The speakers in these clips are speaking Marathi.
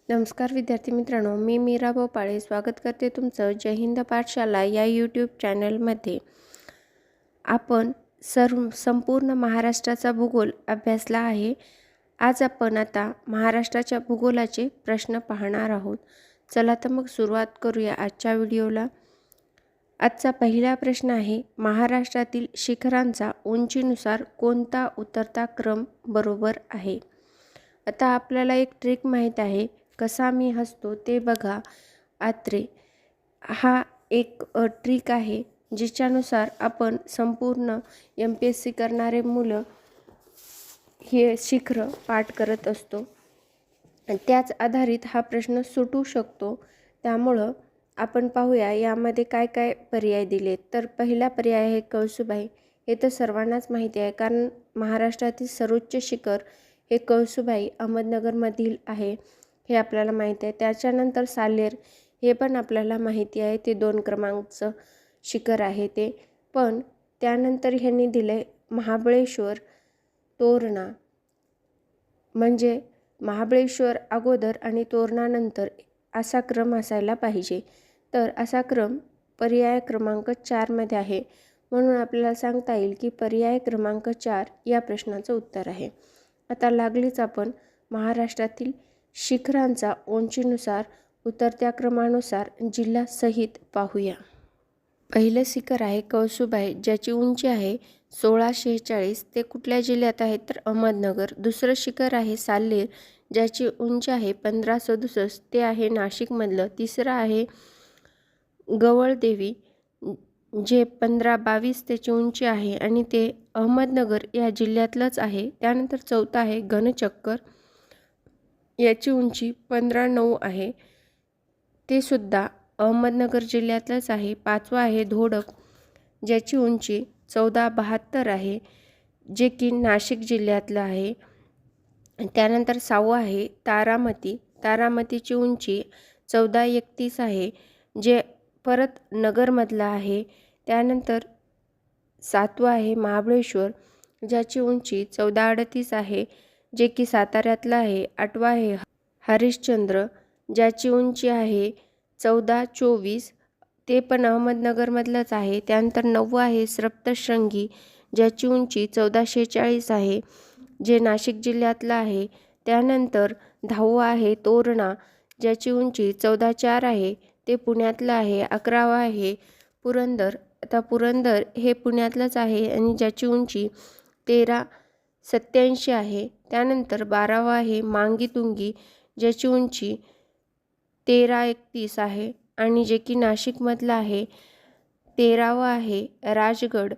नमस्कार विद्यार्थी मित्रांनो, मी मीरा भोपाळे स्वागत करते तुमचं जय हिंद पाठशाला या यूट्यूब चॅनलमध्ये। आपण संपूर्ण महाराष्ट्राचा भूगोल अभ्यासला आहे। आज आपण आता महाराष्ट्राच्या भूगोलाचे प्रश्न पाहणार आहोत। चला तर मग सुरुवात करूया आजच्या व्हिडिओला। आजचा पहिला प्रश्न आहे, महाराष्ट्रातील शिखरांचा उंचीनुसार कोणता उतरता क्रम बरोबर आहे? आता आपल्याला एक ट्रिक माहीत आहे, कसा मी हसतो ते बघा आत्रे। हा एक ट्रिक आहे जिच्यानुसार आपण संपूर्ण MPSC करणारे मुलं हे शिखर पाठ करत असतो। त्याच आधारित हा प्रश्न सुटू शकतो। त्यामुळं आपण पाहूया यामध्ये काय काय पर्याय दिलेत। तर पहिला पर्याय आहे कळसुबाई। हे तर सर्वांनाच माहिती आहे, कारण महाराष्ट्रातील सर्वोच्च शिखर हे कळसुबाई अहमदनगरमधील आहे, हे आपल्याला माहीत आहे। त्याच्यानंतर साल्हेर, हे पण आपल्याला माहिती आहे, ते 2 क्रमांकचं शिखर आहे ते। पण त्यानंतर ह्यांनी दिले महाबळेश्वर, तोरणा, म्हणजे महाबळेश्वर अगोदर आणि तोरणा नंतर असा क्रम असायला पाहिजे। तर असा क्रम पर्याय क्रमांक 4 मध्ये आहे, म्हणून आपल्याला सांगता येईल की पर्याय क्रमांक 4 या प्रश्नाचं उत्तर आहे। आता लागलीच आपण महाराष्ट्रातील शिखरांचा उंचीनुसार उतरत्या क्रमानुसार जिल्हा सहित पाहूया। पहिलं शिखर आहे कळसुबाई, ज्याची उंची आहे 1646, ते कुठल्या जिल्ह्यात आहे तर अहमदनगर। दुसरं शिखर आहे साल्हेर, ज्याची उंची आहे 1567, ते आहे नाशिकमधलं। तिसरं आहे गवळदेवी, जे 1522 त्याची उंची आहे आणि ते अहमदनगर या जिल्ह्यातलंच आहे। त्यानंतर चौथं आहे घनचक्कर, याची उंची 1509 आहे, ते सुद्धा अहमदनगर जिल्ह्यातलंच आहे। पाचवा आहे धोडप, ज्याची उंची 1472 आहे, जे की नाशिक जिल्ह्यातलं आहे। त्यानंतर 6वं आहे तारामती, तारामतीची उंची 1431 आहे, जे परत नगरमधलं आहे। त्यानंतर 7वं आहे महाबळेश्वर, ज्याची उंची 1438 आहे, जे की साताऱ्यातलं आहे। 8वं आहे हरिश्चंद्र, ज्याची उंची आहे 1424, ते पण अहमदनगरमधलंच आहे। त्यानंतर 9वं आहे सप्तशृंगी, ज्याची उंची 1446 आहे, जे नाशिक जिल्ह्यातलं आहे। त्यानंतर 10वं आहे तोरणा, ज्याची उंची 1404 आहे, ते पुण्यातलं आहे। 11वं आहे पुरंदर, आता पुरंदर हे पुण्यातलंच आहे आणि ज्याची उंची 1387 आहे। त्यानंतर 12वं आहे मांगीतुंगी, ज्याची उंची 1331 आहे आणि जे की नाशिकमधलं आहे। 13वं आहे राजगड,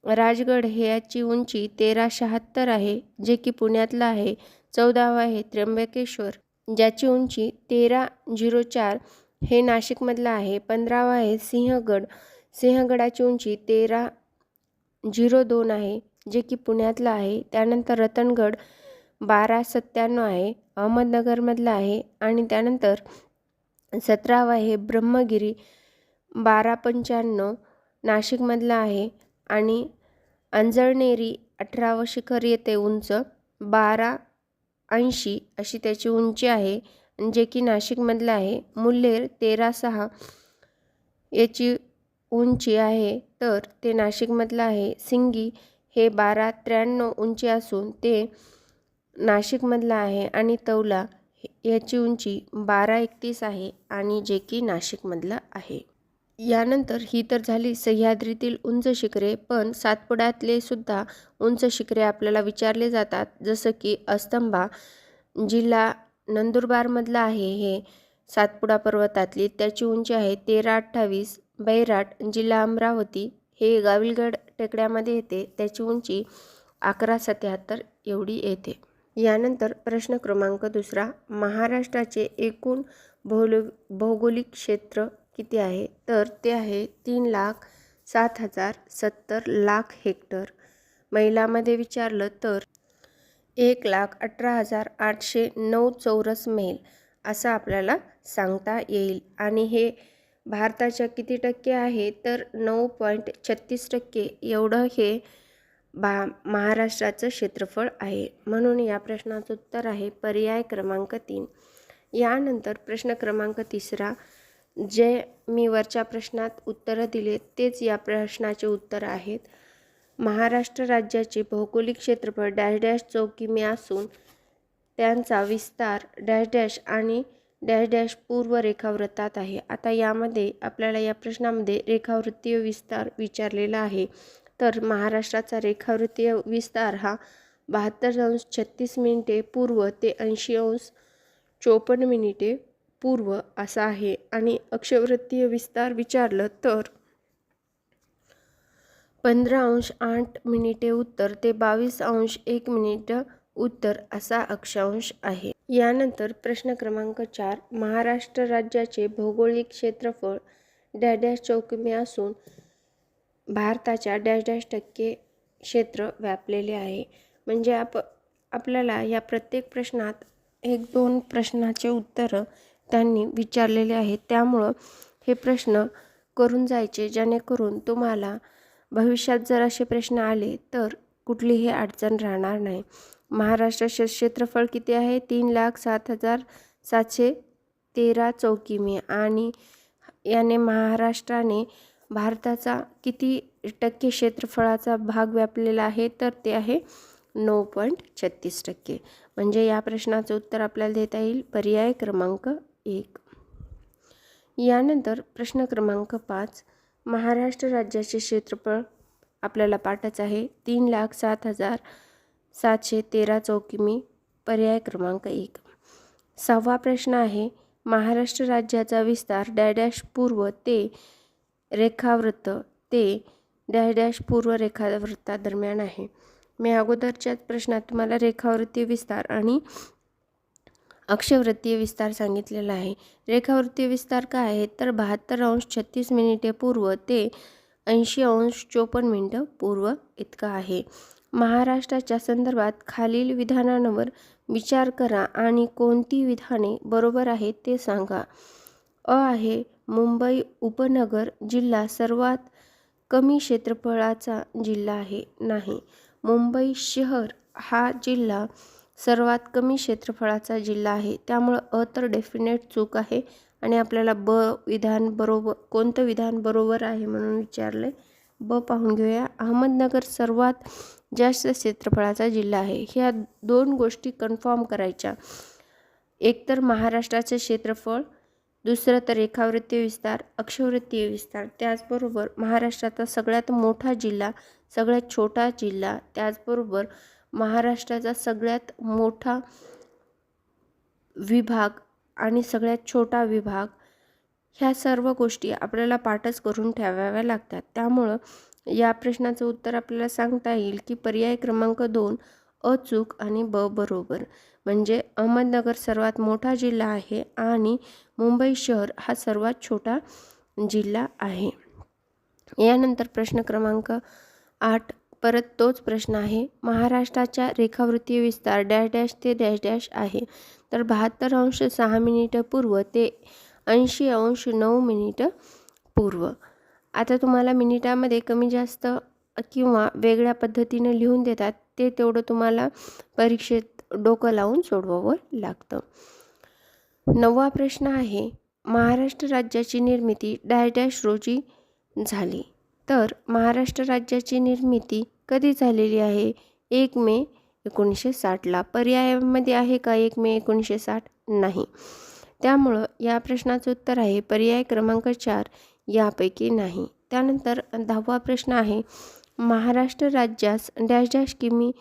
राजगड हे याची उंची 1376 आहे, जे की पुण्यातलं आहे। 14वं आहे त्र्यंबकेश्वर, ज्याची उंची 1304, हे नाशिकमधलं आहे। 15वं आहे सिंहगड, सिंहगडाची उंची 1302 आहे, जे की पुण्यातलं आहे। त्यानंतर रतनगड 1297 आहे, अहमदनगरमधलं आहे। आणि त्यानंतर 17वं आहे ब्रह्मगिरी, 1295, नाशिकमधलं आहे। आणि अंजळनेरी 18वं शिखर येते उंच 1280 अशी त्याची उंची आहे, जे की नाशिकमधलं आहे। मुल्हेर 1306 याची उंची आहे, तर ते नाशिकमधलं आहे। सिंगी हे 1293 उंची असून ते नाशिकमधलं आहे। आणि तौला याची उंची 1231 आहे आणि जे की नाशिकमधलं आहे। यानंतर ही तर झाली सह्याद्रीतील उंच शिखरे, पण सातपुड्यातले सुद्धा उंच शिखरे आपल्याला विचारले जातात, जसं की अस्तंबा, जिल्हा नंदुरबारमधलं आहे हे सातपुडा पर्वतातली, त्याची उंची आहे 1328। बैराट, जिल्हा अमरावती, हे गाविलगड टेकड्यामध्ये येते, त्याची उंची 1177 एवढी येते। यानंतर प्रश्न क्रमांक 2, महाराष्ट्राचे एकूण भौगोलिक क्षेत्र किती आहे? तर ते आहे 3,07,070 हेक्टर। मैलामध्ये विचारलं तर 1,18,809 चौरस मैल असं आपल्याला सांगता येईल। आणि हे भारताच्या किती टक्के आहे तर 9.36% एवढं हे महाराष्ट्राचं क्षेत्रफळ आहे। म्हणून या प्रश्नाचं उत्तर आहे पर्याय क्रमांक 3। यानंतर प्रश्न क्रमांक 3, जे मी वरच्या प्रश्नात उत्तरं दिले तेच या प्रश्नाचे उत्तर आहेत. महाराष्ट्र राज्याचे भौगोलिक क्षेत्रफळ डॅश डॅश चौकिमी असून त्यांचा विस्तार डॅश डॅश आणि डॅश डॅश पूर्व रेखावृत्तात आहे. आता यामध्ये आपल्याला या प्रश्नामध्ये रेखावृत्तीय विस्तार विचारलेला आहे. तर महाराष्ट्राचा रेखावृत्तीय विस्तार हा 72°36' पूर्व ते 80°54' पूर्व असा आहे. आणि अक्षवृत्तीय विस्तार विचारलं तर 15°08' उत्तर ते 22°01' उत्तर असा अक्षांश आहे. यानंतर प्रश्न क्रमांक 4, महाराष्ट्र राज्याचे भौगोलिक क्षेत्रफळ डॅश डॅश चौकिमी असून भारताच्या डॅश डॅश टक्के क्षेत्र व्यापलेले आहे. म्हणजे आपल्याला या प्रत्येक प्रश्नात 1-2 प्रश्नाचे उत्तरं त्यांनी विचारलेले आहेत. त्यामुळं हे प्रश्न करून जायचे, जेणेकरून तुम्हाला भविष्यात जर असे प्रश्न आले तर कुठलीही अडचण राहणार नाही. महाराष्ट्राचे क्षेत्रफळ किती आहे? 3,07,713 चौकिमी आणि याने महाराष्ट्राने भारताचा किती टक्के क्षेत्रफळाचा भाग व्यापलेला आहे? तर ते आहे 9.36%. म्हणजे या प्रश्नाचं उत्तर आपल्याला देता येईल पर्याय क्रमांक 1. यानंतर प्रश्न क्रमांक 5, महाराष्ट्र राज्याचे क्षेत्रफळ आपल्याला पाठच आहे 3,07,713 चौकिमी, पर्याय क्रमांक 1. 6वा प्रश्न आहे, महाराष्ट्र राज्याचा विस्तार डॅश डॅश पूर्व ते रेखावृत्त ते डॅश डॅश पूर्व रेखावृत्तादरम्यान आहे. मी अगोदरच्याच प्रश्नात तुम्हाला रेखावृत्तीय विस्तार आणि अक्षवृत्तीय विस्तार सांगितलेला आहे. रेखावृत्तीय विस्तार काय आहे? तर 72°36' पूर्व ते 80°54' पूर्व इतका आहे. महाराष्ट्राच्या संदर्भात खालील विधानांवर विचार करा आणि कोणती विधाने बरोबर आहेत ते सांगा. अ आहे, मुंबई उपनगर जिल्हा सर्वात कमी क्षेत्रफळाचा जिल्हा आहे. नाही. मुंबई शहर हा जिल्हा सर्वात कमी क्षेत्रफळाचा जिल्हा आहे. त्यामुळं अ तर डेफिनेट चूक आहे आणि आपल्याला ब विधान बरोबर, कोणतं विधान बरोबर आहे म्हणून विचारले. ब पाहून घेऊया. अहमदनगर सर्वात जास्त क्षेत्रफळाचा जिल्हा आहे. ह्या 2 गोष्टी कन्फर्म करायच्या. एक तर महाराष्ट्राचे क्षेत्रफळ, दुसरं तर रेखावृत्तीय विस्तार, अक्षवृत्तीय विस्तार. त्याचबरोबर महाराष्ट्राचा सगळ्यात मोठा जिल्हा, सगळ्यात छोटा जिल्हा, त्याचबरोबर महाराष्ट्राचा सगळ्यात मोठा विभाग आणि सगळ्यात छोटा विभाग, ह्या सर्व गोष्टी आपल्याला पाठच करून ठेवाव्या लागतात. त्यामुळं या प्रश्नाचं उत्तर आपल्याला सांगता येईल की पर्याय क्रमांक 2 अचूक आणि ब बरोबर. म्हणजे अहमदनगर सर्वात मोठा जिल्हा आहे आणि मुंबई शहर हा सर्वात छोटा जिल्हा आहे. यानंतर प्रश्न क्रमांक 8, परत तोच प्रश्न आहे. महाराष्ट्राच्या रेखावृत्तीय विस्तार डॅश डॅश ते डॅश डॅश आहे. तर 72°06' पूर्व ते 80°09' पूर्व. आता तुम्हाला मिनिटामध्ये कमी जास्त किंवा वेगळ्या पद्धतीने लिहून देतात, ते तेवढं तुम्हाला परीक्षेत डोकं लावून सोडवावं लागतं. 9वा प्रश्न आहे, महाराष्ट्र राज्याची निर्मिती डॅश डॅश रोजी झाली. तर महाराष्ट्र राज्याची निर्मिती कधी झालेली आहे? 1 मे 1960ला. पर्यायामध्ये आहे का 1 मे 1960? नाही. त्यामुळं या प्रश्नाचं उत्तर आहे पर्याय क्रमांक 4 यापैकी नाही. त्यानंतर 10वा प्रश्न आहे, महाराष्ट्र राज्यास डॅश डॅश किमी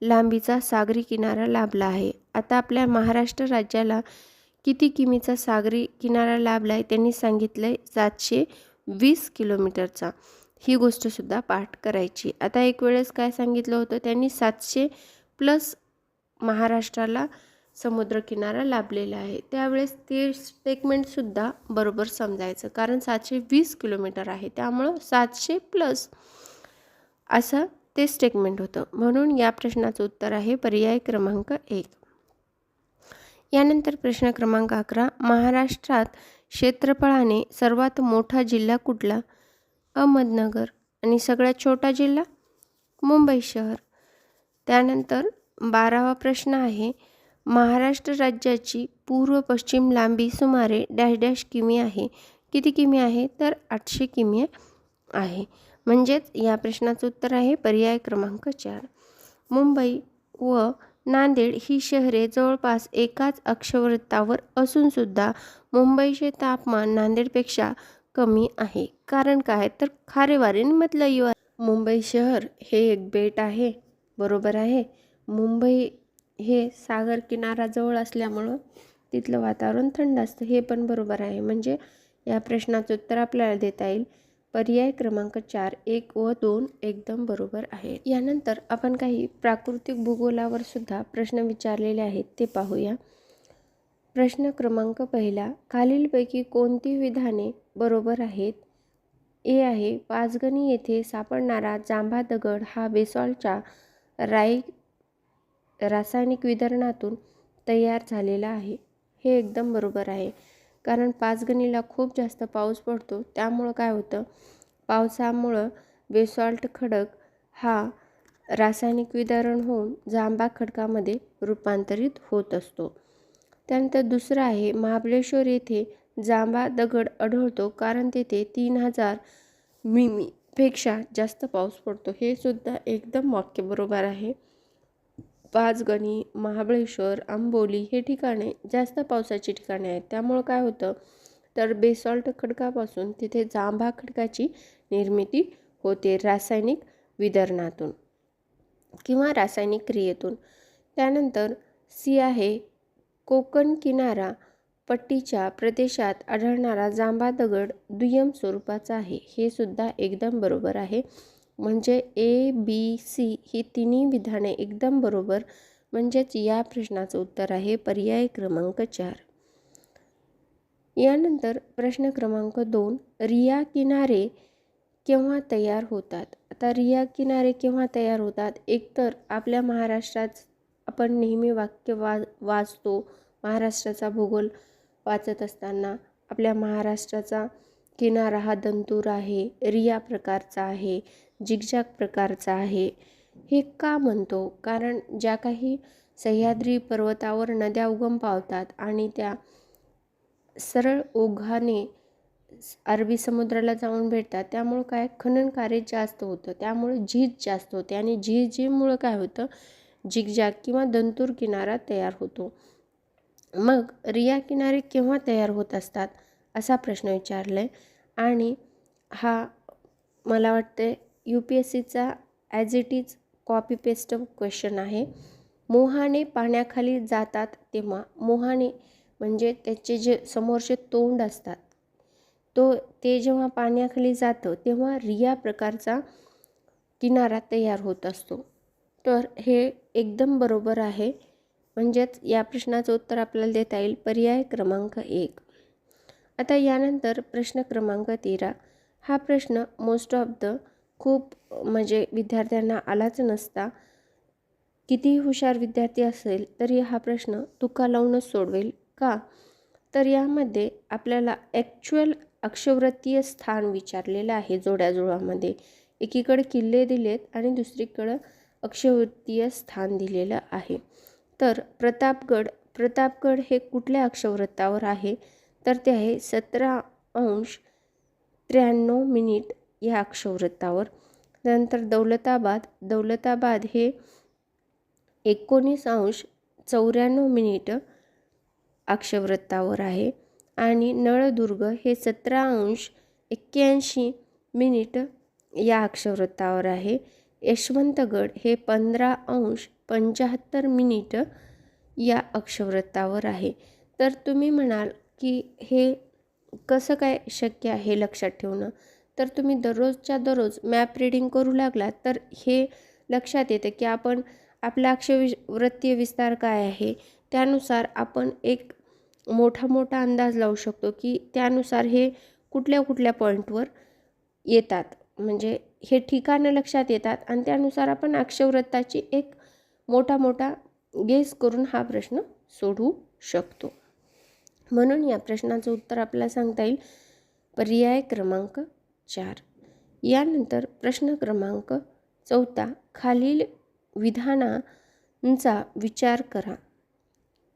लांबीचा सागरी किनारा लाभला आहे. आता आपल्या महाराष्ट्र राज्याला किती किमीचा सागरी किनारा लाभला आहे? त्यांनी सांगितलं आहे 720 किलोमीटरचा. ही गोष्टसुद्धा पाठ करायची. आता एक वेळेस काय सांगितलं होतं त्यांनी? 700+ महाराष्ट्राला समुद्रकिनारा लाभलेला आहे. त्यावेळेस ते स्टेटमेंटसुद्धा बरोबर समजायचं, कारण 720 किलोमीटर आहे, त्यामुळं 700+ असं ते स्टेटमेंट होतं. म्हणून या प्रश्नाचं उत्तर आहे पर्याय क्रमांक 1. यानंतर प्रश्न क्रमांक 11, महाराष्ट्रात क्षेत्रफळाने सर्वात मोठा जिल्हा कुठला? अहमदनगर. आणि सगळ्यात छोटा जिल्हा? मुंबई शहर. त्यानंतर 12वा प्रश्न आहे, महाराष्ट्र राज्याची पूर्व पश्चिम लांबी सुमारे डॅश डॅश किमी आहे. किती किमी आहे? तर 800 किमी आहे. म्हणजेच या प्रश्नाचं उत्तर आहे पर्याय क्रमांक 4. मुंबई व नांदेड ही शहरे जवळपास एकाच अक्षवृत्तावर असून सुद्धा मुंबईचे तापमान नांदेडपेक्षा कमी आहे. कारण काय? तर खारे वारे आणि मुंबई शहर हे एक बेट आहे. बरोबर आहे. मुंबई हे सागर किनाऱ्याजवळ असल्यामुळं तिथलं वातावरण थंड असतं, हे पण बरोबर आहे. म्हणजे या प्रश्नाचं उत्तर आपल्याला देता येईल पर्याय क्रमांक 4, 1 व 2 एकदम बरोबर आहे. यानंतर आपण काही प्राकृतिक भूगोलावर सुद्धा प्रश्न विचारलेले आहेत ते पाहूया. प्रश्न क्रमांक 1, खालीलपैकी कोणती विधाने बरोबर आहेत? ए आहे, पाचगणी येथे सापडणारा जांभा दगड हा बेसॉल्टच्या रासायनिक वितरणातून तयार झालेला आहे. हे एकदम बरोबर आहे. कारण पाचगणीला खूप जास्त पाऊस पडतो, त्यामुळं काय होतं, पावसामुळं बेसॉल्ट खडक हा रासायनिक वितरण होऊन जांभा खडकामध्ये रूपांतरित होत असतो. त्यानंतर दुसरं आहे, महाबळेश्वर येथे जांभा दगड आढळतो कारण तेथे 3000 मिमी पेक्षा जास्त पाऊस पडतो. हे सुद्धा एकदम वाक्य बरोबर आहे. पाचगणी, महाबळेश्वर, आंबोली हे ठिकाणे जास्त पावसाची ठिकाणे आहेत. त्यामुळं काय होतं, तर बेसॉल्ट खडकापासून तिथे जांभा खडकाची निर्मिती होते रासायनिक वितरणातून किंवा रासायनिक क्रियेतून. त्यानंतर सी आहे, कोकण किनारा पट्टीच्या प्रदेशात आढळणारा जांभा दगड दुय्यम स्वरूपाचा आहे. हे सुद्धा एकदम बरोबर आहे. म्हणजे ए, बी, सी ही तिन्ही विधाने एकदम बरोबर. म्हणजेच या प्रश्नाचं उत्तर आहे पर्याय क्रमांक 4. यानंतर प्रश्न क्रमांक 2, रिया किनारे केव्हा तयार होतात? आता रिया किनारे केव्हा तयार होतात? एकतर आपल्या महाराष्ट्रात आपण नेहमी वाक्य वाचतो. महाराष्ट्राचा भूगोल वाचत असताना आपल्या महाराष्ट्राचा किनारा हा दंतूर आहे, रिया प्रकारचा आहे, झिगझॅग प्रकारचा आहे. हे का म्हणतो? कारण ज्या काही सह्याद्री पर्वतावर नद्या उगम पावतात आणि त्या सरळ ओघाने अरबी समुद्राला जाऊन भेटतात, त्यामुळं काय खनन कार्य जास्त होतं, त्यामुळे झीज जास्त होते आणि झीजेमुळं काय होतं, झिगझॅग किंवा दंतूर किनारा तयार होतो. मग रिया किनारे केव्हा तयार होत असतात असा प्रश्न विचारला आहे. आणि हा मला वाटतं UPSCचा as it is copy paste question आहे. मोहाने पाण्याखाली जातात तेव्हा, मोहाने म्हणजे त्याचे जे समोरचे तोंड असतात ते जेव्हा पाण्याखाली जातं तेव्हा रिया प्रकारचा किनारा तयार होत असतो. तर हे एकदम बरोबर आहे. म्हणजेच या प्रश्नाचं उत्तर आपल्याला देता येईल पर्याय क्रमांक 1. आता यानंतर प्रश्न क्रमांक 13. हा प्रश्न मोस्ट ऑफ द खूप म्हणजे विद्यार्थ्यांना आलाच नसता. कितीही हुशार विद्यार्थी असेल तरी हा प्रश्न तुका लावूनच सोडवेल. का? तर यामध्ये आपल्याला ॲक्च्युअल अक्षवृत्तीय स्थान विचारलेलं आहे. जोड्याजुळामध्ये एकीकडे किल्ले दिलेत आणि दुसरीकडं अक्षवृत्तीय स्थान दिलेलं आहे. तर प्रतापगड हे कुठल्या अक्षवृत्तावर आहे? तर ते आहे 17°93' या अक्षवृत्तावर. त्यानंतर दौलताबाद हे 19°94' अक्षवृत्तावर आहे आणि नळदुर्ग हे 17°81' या अक्षवृत्तावर आहे. यशवंतगड हे 15°75' या अक्षवृत्तावर आहे. तर तुम्ही म्हणाल की हे कसं काय शक्य आहे लक्षात ठेवणं? तर तुम्ही दररोजच्या दररोज मॅप रीडिंग करू लागलात तर हे लक्षात येतं की आपण आपला अक्षवृत्तीय विस्तार काय आहे, त्यानुसार आपण एक मोठा अंदाज लावू शकतो की त्यानुसार हे कुठल्या पॉईंटवर येतात. म्हणजे हे ठिकाणं लक्षात येतात आणि त्यानुसार आपण अक्षवृत्ताची एक मोठा गेस करून हा प्रश्न सोडवू शकतो. म्हणून या प्रश्नाचं उत्तर आपल्याला सांगता येईल पर्याय क्रमांक 4. यानंतर प्रश्न क्रमांक 14. खालील विधानांचा विचार करा.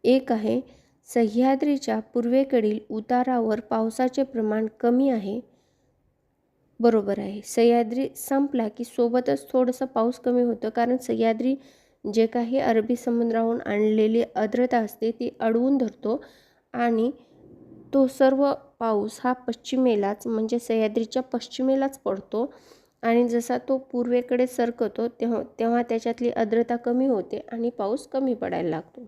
एक आहे सह्याद्रीच्या पूर्वेकडील उतारावर पावसाचे प्रमाण कमी आहे. बरोबर आहे. सह्याद्री संपला की सोबतच थोडंसं पाऊस कमी होतं, कारण सह्याद्री जे काही अरबी समुद्राहून आणलेली आर्द्रता असते ती अडवून धरतो आणि तो सर्व पाऊस हा पश्चिमेलाच म्हणजे सह्याद्रीच्या पश्चिमेलाच पडतो आणि जसा तो पूर्वेकडे सरकतो तेव्हा तेव्हा त्याच्यातली आर्द्रता कमी होते आणि पाऊस कमी पडायला लागतो.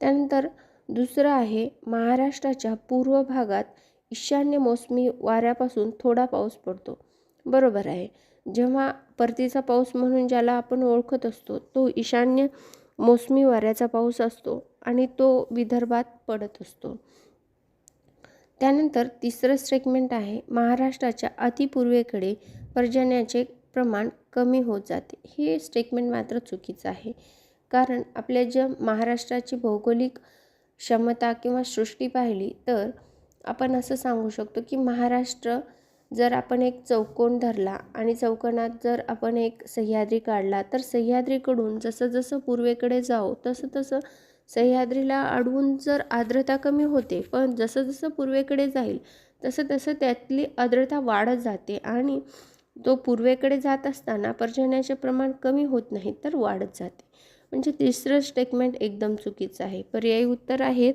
त्यानंतर दुसरं आहे महाराष्ट्राच्या पूर्व भागात ईशान्य मोसमी वाऱ्यापासून थोडा पाऊस पडतो. बरोबर आहे. जेव्हा परतीचा पाऊस म्हणून ज्याला आपण ओळखत असतो तो ईशान्य मोसमी वाऱ्याचा पाऊस असतो आणि तो विदर्भात पडत असतो. त्यानंतर तिसरं स्टेटमेंट आहे महाराष्ट्राच्या अतिपूर्वेकडे पर्जन्याचे प्रमाण कमी होत जाते. हे स्टेटमेंट मात्र चुकीचं आहे, कारण आपल्या ज्या महाराष्ट्राची भौगोलिक क्षमता किंवा सृष्टी पाहिली तर आपण असं सांगू शकतो की महाराष्ट्र जर आपण एक चौकोन धरला आणि चौकोनात जर आपण एक सह्याद्री काढला तर सह्याद्रीकडून जसं जसं पूर्वेकडे जाऊ तसं तसं सह्याद्रीला अडवून जर आर्द्रता कमी होते, पण जसं जसं पूर्वेकडे जाईल तसं तसं त्यातली आर्द्रता वाढत जाते आणि तो पूर्वेकडे जात असताना पर्जन्याचे प्रमाण कमी होत नाही तर वाढत जाते. म्हणजे तिसरं स्टेटमेंट एकदम चुकीचं आहे. पर्यायी उत्तर आहेत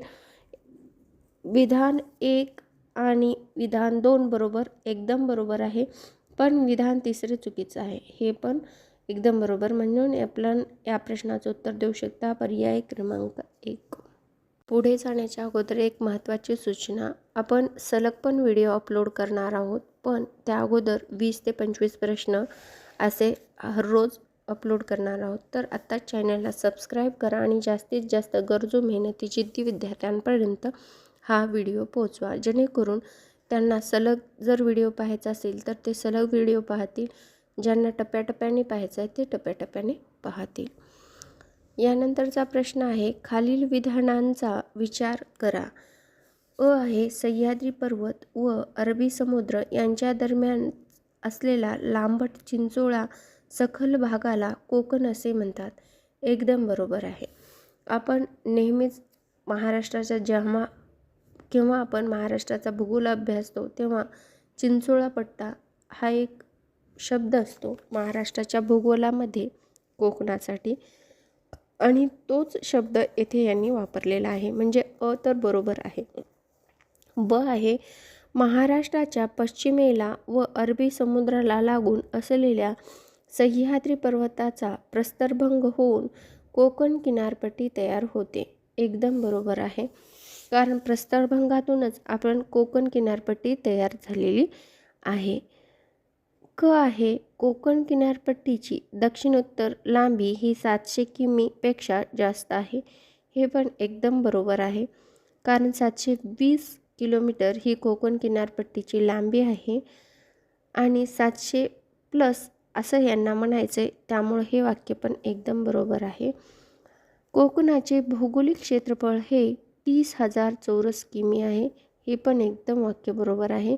विधान 1 आणि विधान 2 बरोबर एकदम बरोबर आहे, पण विधान तिसरे चुकीचं आहे. हे पण एकदम बरोबर, म्हणून आपण या प्रश्नाचं उत्तर देऊ शकता पर्याय क्रमांक 1. पुढे जाण्याच्या अगोदर एक महत्त्वाची सूचना, आपण सलग पण व्हिडिओ अपलोड करणार आहोत, पण त्या अगोदर 20 ते 25 प्रश्न असे हररोज अपलोड करणार आहोत. तर आत्ता चॅनलला सबस्क्राईब करा आणि जास्तीत जास्त गरजू मेहनती जिद्दी विद्यार्थ्यांपर्यंत हा व्हिडिओ पोहोचवा, जेणेकरून त्यांना सलग जर व्हिडिओ पाहायचा असेल तर ते सलग व्हिडिओ पाहतील, ज्यांना टप्प्याटप्प्याने पाहायचं आहे ते टप्प्याटप्प्याने पाहतील. यानंतरचा प्रश्न आहे खालील विधानांचा विचार करा. आहे सह्याद्री पर्वत व अरबी समुद्र यांच्या दरम्यान असलेला लांबट चिंचोळा सखल भागाला कोकण असे म्हणतात. एकदम बरोबर आहे. आपण नेहमीच महाराष्ट्राच्या केव्हा आपण महाराष्ट्राचा भूगोल अभ्यासतो तेव्हा चिंचोळा पट्टा हा एक शब्द असतो महाराष्ट्राच्या भूगोलामध्ये कोकणासाठी, आणि तोच शब्द येथे यांनी वापरलेला आहे, म्हणजे तर बरोबर आहे. ब आहे महाराष्ट्राच्या पश्चिमेला व अरबी समुद्राला लागून असलेल्या सह्याद्री पर्वताचा प्रस्तरभंग होऊन कोकण किनारपट्टी तयार होते. एकदम बरोबर आहे, कारण प्रस्तरभंगातूनच आपण कोकण किनारपट्टी तयार झालेली आहे. क आहे कोकण किनारपट्टीची दक्षिणोत्तर लांबी ही 700 किमीपेक्षा जास्त आहे. हे पण एकदम बरोबर आहे, कारण 720 किलोमीटर ही कोकण किनारपट्टीची लांबी आहे आणि 700+ असं यांना म्हणायचं आहे, त्यामुळे हे वाक्य पण एकदम बरोबर आहे. कोकणाचे भौगोलिक क्षेत्रफळ हे 30,000 चौरस किमी आहे. हे पण एकदम वाक्य बरोबर आहे,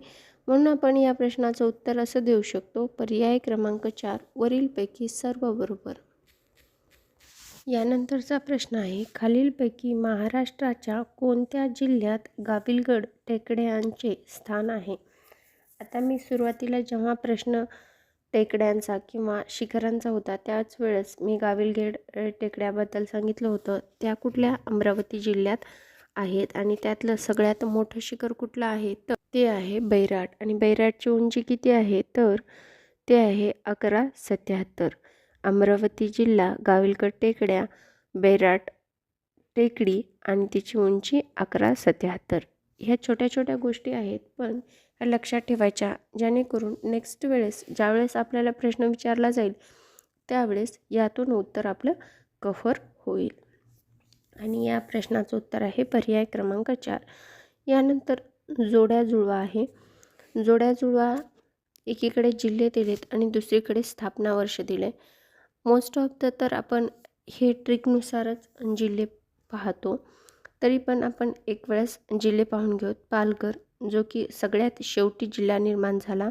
म्हणून आपण या प्रश्नाचं उत्तर असं देऊ शकतो पर्याय क्रमांक 4 वरीलपैकी सर्व बरोबर. यानंतरचा प्रश्न आहे खालीलपैकी महाराष्ट्राच्या कोणत्या जिल्ह्यात गाविलगड टेकड्यांचे स्थान आहे. आता मी सुरुवातीला जेव्हा प्रश्न टेकड्यांचा किंवा शिखरांचा होता त्याच वेळेस मी गाविलगड टेकड्याबद्दल सांगितलं होतं. त्या कुठल्या अमरावती जिल्ह्यात आहेत आणि त्यातलं सगळ्यात मोठं शिखर कुठलं आहे तर ते आहे बैराट, आणि बैराटची उंची किती आहे तर ते आहे 1177. अमरावती जिल्हा, गाविलगड टेकड्या, बैराट टेकडी आणि तिची उंची 1177. ह्या छोट्या छोट्या गोष्टी आहेत, पण ह्या लक्षात ठेवायच्या, जेणेकरून नेक्स्ट वेळेस ज्यावेळेस आपल्याला प्रश्न विचारला जाईल त्यावेळेस यातून उत्तर आपलं कव्हर होईल. आणि या प्रश्नाचं उत्तर आहे पर्याय क्रमांक 4. यानंतर जोड्या जुळवा आहे. जोड्या जुळवा एकीकडे जिल्हे दिलेत आणि दुसरीकडे स्थापना वर्ष दिले. मोस्ट ऑफ द तर आपण हे ट्रिकनुसारच जिल्हे पाहतो, तरी पण आपण एक वेळेस जिल्हे पाहून घेऊ. पालघर जो की सगळ्यात शेवटी जिल्हा निर्माण झाला,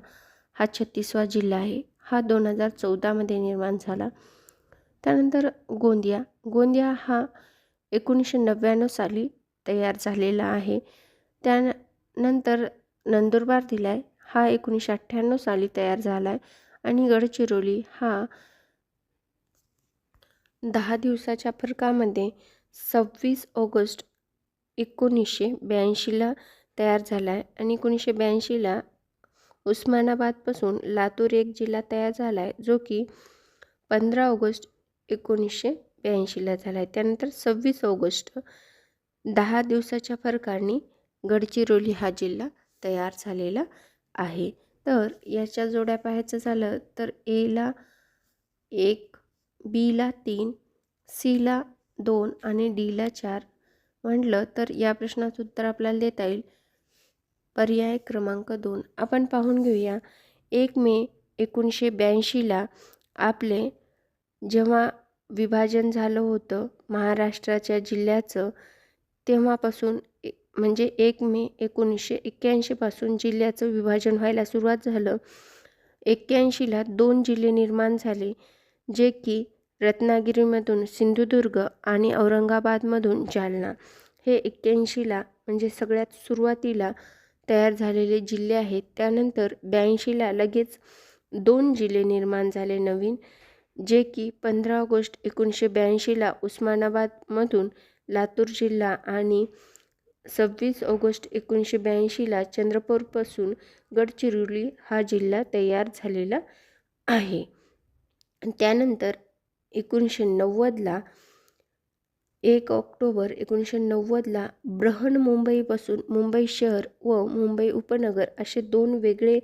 हा 36वा जिल्हा आहे. हा 2014 मध्ये निर्माण झाला. त्यानंतर गोंदिया हा 1999 साली तयार झालेला आहे. त्यानंतर नंदुरबार दिला आहे, हा 1998 साली तयार झाला आहे. आणि गडचिरोली हा 10 दिवसाच्या फरकामध्ये 26 ऑगस्ट 1982ला तयार झाला आहे. आणि 1982ला उस्मानाबादपासून लातूर एक जिल्हा तयार झाला आहे, जो की 15 ऑगस्ट 1982ला झाला आहे. त्यानंतर 26 ऑगस्ट 10 दिवसाच्या फरकाने गडचिरोली हा जिल्हा तयार झालेला आहे. तर याच्या जोड्या पाहायचं झालं तर एला 1, बीला 3, सीला 2 आणि डीला 4 म्हटलं तर या प्रश्नाचं उत्तर आपल्याला देता येईल पर्याय क्रमांक 2. आपण पाहून घेऊया. 1 मे 1982ला आपले जेव्हा विभाजन झालं होतं महाराष्ट्राच्या जिल्ह्याचं, तेव्हापासून म्हणजे 1 मे 1981 पासून जिल्ह्याचं विभाजन व्हायला सुरुवात झालं. 81ला 2 जिल्हे निर्माण झाले, जे की रत्नागिरीमधून सिंधुदुर्ग आणि औरंगाबादमधून जालना. हे 81ला म्हणजे सगळ्यात सुरुवातीला तयार झालेले जिल्हे आहेत. त्यानंतर 82ला लगेच 2 जिल्हे निर्माण झाले नवीन, जे की 15 ऑगस्ट 1982ला उस्मानाबादमधून लातूर जिल्हा आणि 26 ऑगस्ट 1982ला चंद्रपूरपासून गडचिरोली हा जिल्हा तयार झालेला आहे. त्यानंतर 1990ला 1 ऑक्टोबर 1990ला बृहन्मुंबईपासून मुंबई शहर व मुंबई उपनगर असे 2 वेगळे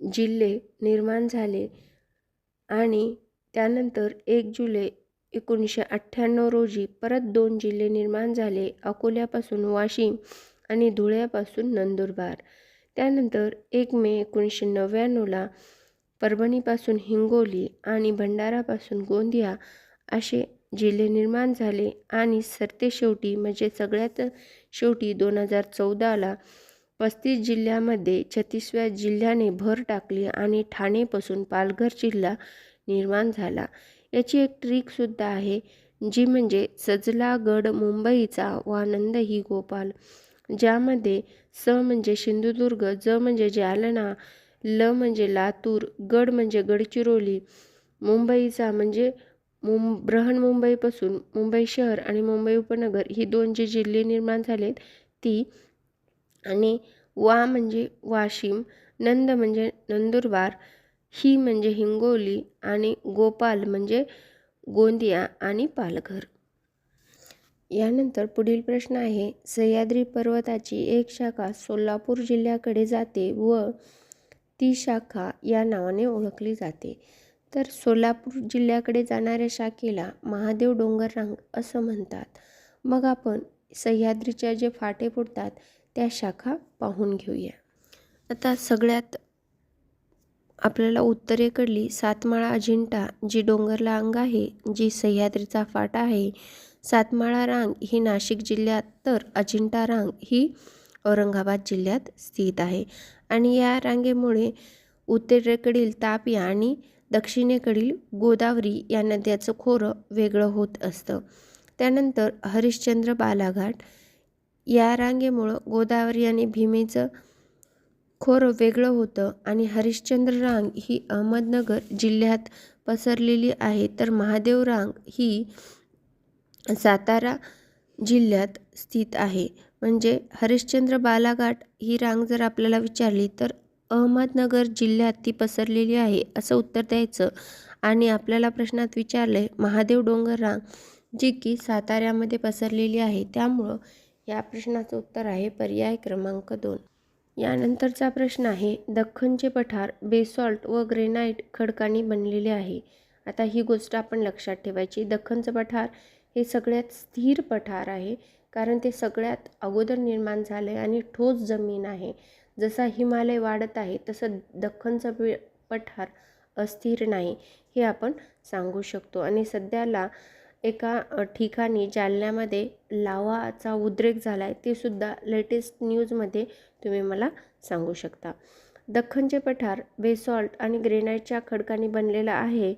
जिल्हे निर्माण झाले. आणि त्यानंतर 1 जुलै 1998 रोजी परत 2 जिल्हे निर्माण झाले, अकोल्यापासून वाशिम आणि धुळ्यापासून नंदुरबार. त्यानंतर 1 मे 1999ला परभणीपासून हिंगोली आणि भंडारापासून गोंदिया असे जिल्हे निर्माण झाले. आणि सरतेशेवटी म्हणजे सगळ्यात शेवटी 2014ला 35 जिल्ह्यामध्ये 36व्या जिल्ह्याने भर टाकली आणि ठाणेपासून पालघर जिल्हा निर्माण झाला. याची एक ट्रिकसुद्धा आहे, जी म्हणजे सजला गड मुंबईचा वानंद ही गोपाल, ज्यामध्ये स म्हणजे सिंधुदुर्ग, ज म्हणजे जालना, ल म्हणजे लातूर, गड म्हणजे गडचिरोली, मुंबईचा म्हणजे बृहन्मुंबईपासून मुंबई शहर आणि मुंबई उपनगर ही 2 जे जिल्हे निर्माण झालेत ती, आणि वा म्हणजे वाशिम, नंद म्हणजे नंदुरबार, ही म्हणजे हिंगोली आणि गोपाल म्हणजे गोंदिया आणि पालघर. यानंतर पुढील प्रश्न आहे, सह्याद्री पर्वताची एक शाखा सोलापूर जिल्ह्याकडे जाते व ती शाखा या नावाने ओळखली जाते. तर सोलापूर जिल्ह्याकडे जाणाऱ्या शाखेला महादेव डोंगर रांग असं म्हणतात. मग आपण सह्याद्रीच्या जे फाटे फुटतात त्या शाखा पाहून घेऊया. आता सगळ्यात आपल्याला उत्तरेकडली सातमाळा अजिंठा जी डोंगर रांग आहे, जी सह्याद्रीचा फाटा आहे. सातमाळा रांग ही नाशिक जिल्ह्यात, तर अजिंठा रांग ही औरंगाबाद जिल्ह्यात स्थित आहे. आणि या रांगेमुळे उत्तरेकडील तापी आणि दक्षिणेकडील गोदावरी या नद्याचं खोरं वेगळं होत असतं. त्यानंतर हरिश्चंद्र बालाघाट या रांगेमुळं गोदावरी आणि भीमेचं खोरं वेगळं होतं. आणि हरिश्चंद्र रांग ही अहमदनगर जिल्ह्यात पसरलेली आहे, तर महादेव रांग ही सातारा जिल्ह्यात स्थित आहे. म्हणजे हरिश्चंद्र बालाघाट ही रांग जर आपल्याला विचारली तर अहमदनगर जिल्ह्यात ती पसरलेली आहे असं उत्तर द्यायचं. आणि आपल्याला प्रश्नात विचारले महादेव डोंगर रांग जी की साताऱ्यामध्ये पसरलेली आहे, त्यामुळं या प्रश्नाचं उत्तर आहे पर्याय क्रमांक 2. यानंतरचा प्रश्न आहे, दख्खनचे पठार बेसॉल्ट व ग्रेनाइट खडकांनी बनलेले आहे. आता ही गोष्ट आपण लक्षात ठेवायची. दख्खनचं पठार हे सगळ्यात स्थिर पठार आहे, कारण ते सगळ्यात अगोदर निर्माण झाले आणि ठोस जमीन आहे. जसा हिमालय वाढत आहे तसं दख्खनचं पठार अस्थिर नाही हे आपण सांगू शकतो. आणि सध्याला एका ठिकाणी जालन्यामध्ये लावाचा उद्रेक झाला आहे, ते सुद्धा लेटेस्ट न्यूजमध्ये तुम्ही मला सांगू शकता. दख्खनचे पठार बेसॉल्ट आणि ग्रेनाइटच्या खडकांनी बनलेलं आहे.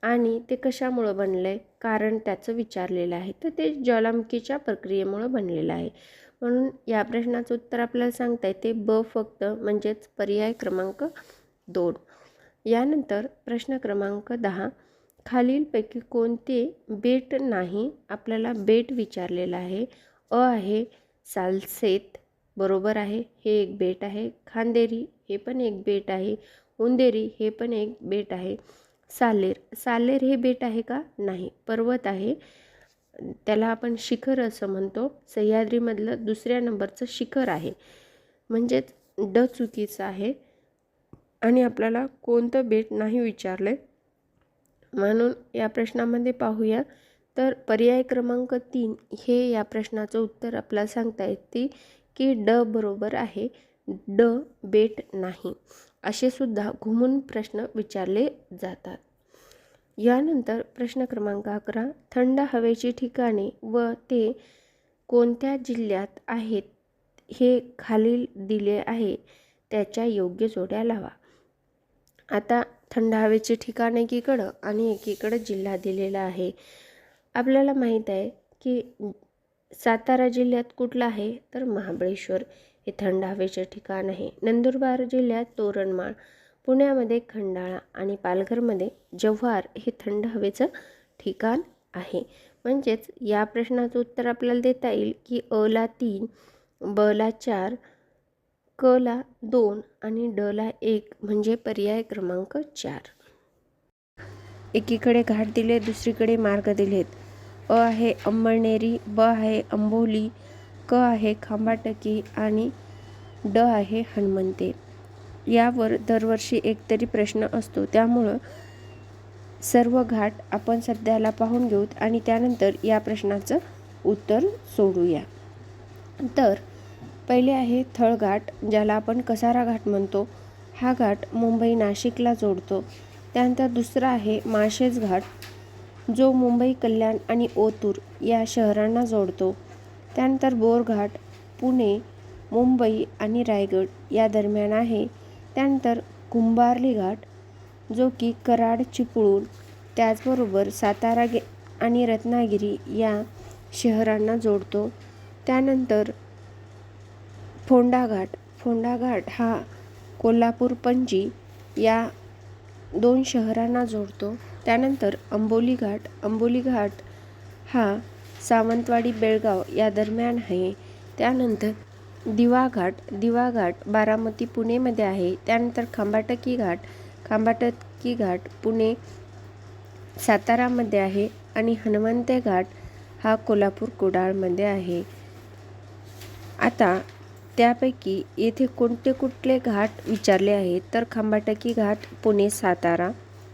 आणि ते कशामुळं बनलं आहे, कारण त्याचं विचारलेलं आहे. तर ते ज्वालामुखीच्या प्रक्रियेमुळं बनलेलं आहे. म्हणून या प्रश्नाचं उत्तर आपल्याला सांगता येते ब फक्त, म्हणजेच पर्याय क्रमांक 2. यानंतर प्रश्न क्रमांक 10. खालीलपैकी कोणते बेट नाही? आपल्याला बेट विचारलेलं आहे. अ आहे सालसेत, बरोबर आहे, हे एक बेट आहे. खांदेरी हे पण एक बेट आहे. उंदेरी हे पण एक बेट आहे. सालेर, सालेर हे बेट आहे का? नाही, पर्वत आहे. त्याला आपण शिखर असं म्हणतो. सह्याद्रीमधलं दुसऱ्या नंबरचं शिखर आहे, म्हणजेच ड चुकीचं आहे. आणि आपल्याला कोणतं बेट नाही विचारले, म्हणून या प्रश्नामध्ये पाहूया. तर पर्याय क्रमांक 3 हे या प्रश्नाचं उत्तर आपल्याला सांगता येते की ड बरोबर आहे. ड बेट नाही, असे सुद्धा घुमून प्रश्न विचारले जातात. यानंतर प्रश्न क्रमांक 11. थंड हवेची ठिकाणे व ते कोणत्या जिल्ह्यात आहेत हे खालील दिले आहे, त्याच्या योग्य जोड्या लावा. आता थंड हवेचे ठिकाण एकीकडं आणि एकीकडं जिल्हा दिलेला आहे. आपल्याला माहीत आहे की सातारा जिल्ह्यात कुठलं आहे, तर महाबळेश्वर हे थंड हवेचे ठिकाण आहे. नंदुरबार जिल्ह्यात तोरणमाळ, पुण्यामध्ये खंडाळा आणि पालघरमध्ये जव्हार हे थंड हवेचं ठिकाण आहे. म्हणजेच या प्रश्नाचं उत्तर आपल्याला देता येईल की अ ला 3, ब ला 4, क ला 2 आणि ड ला 1, म्हणजे पर्याय क्रमांक 4. एकीकडे घाट दिले, दुसरीकडे मार्ग दिलेत. अ आहे अंमळनेरी, ब आहे अंबोली, क आहे खांबाटकी आणि ड आहे हनुमंते. यावर दरवर्षी एकतरी प्रश्न असतो, त्यामुळं सर्व घाट आपण सध्याला पाहून घेऊत आणि त्यानंतर या प्रश्नाचं उत्तर सोडूया. तर पहिले आहे थळघाट, ज्याला आपण कसारा घाट म्हणतो. हा घाट मुंबई नाशिकला जोडतो. त्यानंतर दुसरा आहे माळशेज घाट, जो मुंबई कल्याण आणि ओतूर या शहरांना जोडतो. त्यानंतर बोरघाट पुणे, मुंबई आणि रायगड या दरम्यान आहे. त्यानंतर कुंभार्ली घाट, जो की कराड, चिपळूण, त्याचबरोबर सातारा आणि रत्नागिरी या शहरांना जोडतो. त्यानंतर फोंडा घाट, फोंडा घाट हा कोल्हापूर, पणजी या 2 शहरांना जोडतो. त्यानंतर अंबोली घाट, अंबोली घाट हा सावंतवाडी, बेळगाव या दरम्यान आहे. त्यानंतर दिवा घाट, दिवा घाट बारामती, पुणेमध्ये आहे. त्यानंतर खंबाटकी घाट, खंबाटकी घाट पुणे, सातारामध्ये आहे. आणि हनुमंते घाट हा कोल्हापूर, कुडाळमध्ये आहे. आता त्यापैकी येथे कोणते कुठले घाट विचारले आहेत, तर खंबाटकी घाट पुणे, सातारा,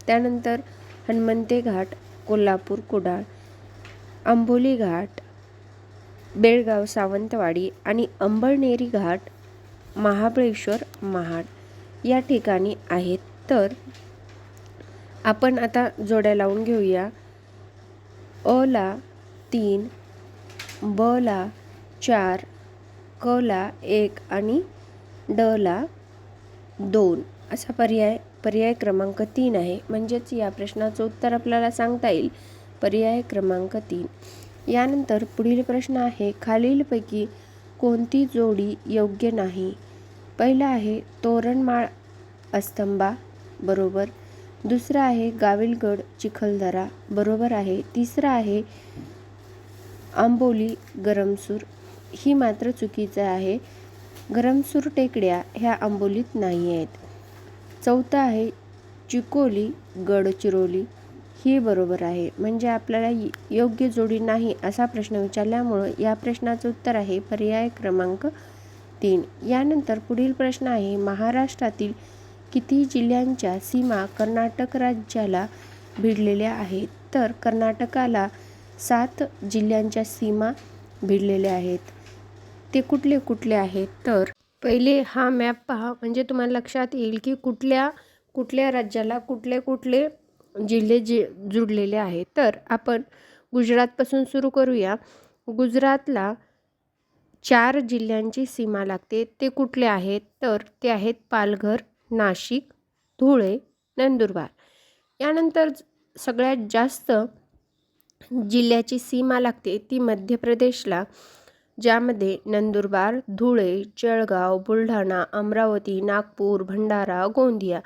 त्यानंतर हनुमंते घाट कोल्हापूर, कुडाळ, अंबोली घाट बेळगाव, सावंतवाडी आणि अंबळनेरी घाट महाबळेश्वर, महाड या ठिकाणी आहेत. तर आपण आता जोड्या लावून घेऊया. अ ला 3, ब ला 4, क ला 1 आणि ड ला 2 असा पर्याय क्रमांक 3 आहे. म्हणजेच या प्रश्नाचं उत्तर आपल्याला सांगता येईल पर्याय क्रमांक 3. यानंतर पुढील प्रश्न आहे खालीलपैकी कोणती जोडी योग्य नाही? पहिला आहे तोरणमाळ अस्तंबा, बरोबर. दुसरा आहे गाविलगड चिखलदरा, बरोबर आहे. तिसरा आहे आंबोली गरमसूर, ही मात्र चुकीचं आहे. गरमसूर टेकड्या ह्या आंबोलीत नाही आहेत. चौथा आहे चिकोली गडचिरोली, ही बरोबर आहे. म्हणजे आपल्याला योग्य जोडी नाही असा प्रश्न विचारल्यामुळं या प्रश्नाचं उत्तर आहे पर्याय क्रमांक 3. यानंतर पुढील प्रश्न आहे महाराष्ट्रातील किती जिल्ह्यांच्या सीमा कर्नाटक राज्याला भिडलेल्या आहेत? तर कर्नाटकाला 7 जिल्ह्यांच्या सीमा भिडलेल्या आहेत. ते कुठले कुठले आहेत? तर पहिले हा मॅप पहा, म्हणजे तुम्हाला लक्षात येईल की कुठल्या राज्याला कुठले कुठले जिल्हे जुडलेले आहेत. तर आपण गुजरातपासून सुरू करूया. गुजरातला 4 जिल्ह्यांची सीमा लागते. ते कुठले आहेत? तर ते आहेत पालघर, नाशिक, धुळे, नंदुरबार. यानंतर सगळ्यात जास्त जिल्ह्याची सीमा लागते ती मध्य प्रदेशला, ज्यामध्ये नंदुरबार, धुळे, जळगाव, बुलढाणा, अमरावती, नागपूर, भंडारा, गोंदिया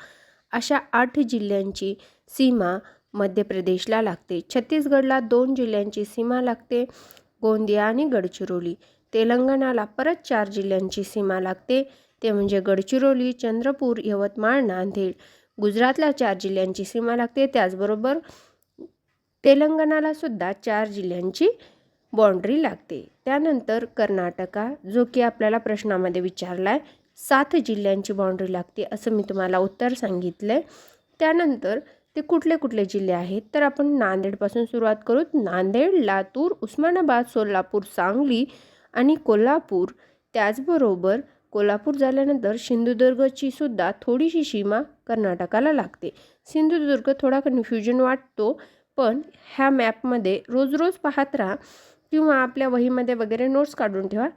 अशा 8 जिल्ह्यांची सीमा मध्य प्रदेशला लागते. छत्तीसगडला 2 जिल्ह्यांची सीमा लागते, गोंदिया आणि गडचिरोली. तेलंगणाला परत 4 जिल्ह्यांची सीमा लागते, ते म्हणजे गडचिरोली, चंद्रपूर, यवतमाळ, नांदेड. गुजरातला 4 जिल्ह्यांची सीमा लागते, त्याचबरोबर तेलंगणाला सुद्धा 4 जिल्ह्यांची बाउंड्री लागते. त्यानंतर कर्नाटका, जो की आपल्याला प्रश्नामध्ये विचारला आहे, 7 जिल्ह्यांची बाउंड्री लागते असं मी तुम्हाला उत्तर सांगितलं आहे. त्यानंतर ते कुठले कुठले जिल्हे आहेत, तर आपण नांदेडपासून सुरुवात करू. नांदेड, लातूर, उस्मानाबाद, सोलापूर, सांगली आणि कोल्हापूर. त्याचबरोबर कोल्हापूर झाल्यानंतर सिंधुदुर्गची सुद्धा थोडीशी सीमा कर्नाटकाला लागते. सिंधुदुर्ग थोडा कन्फ्युजन वाटतो, पण ह्या मॅपमध्ये रोज रोज पाहत राहा किंवा आपल्या वहीमध्ये वगैरे नोट्स काढून ठेवा,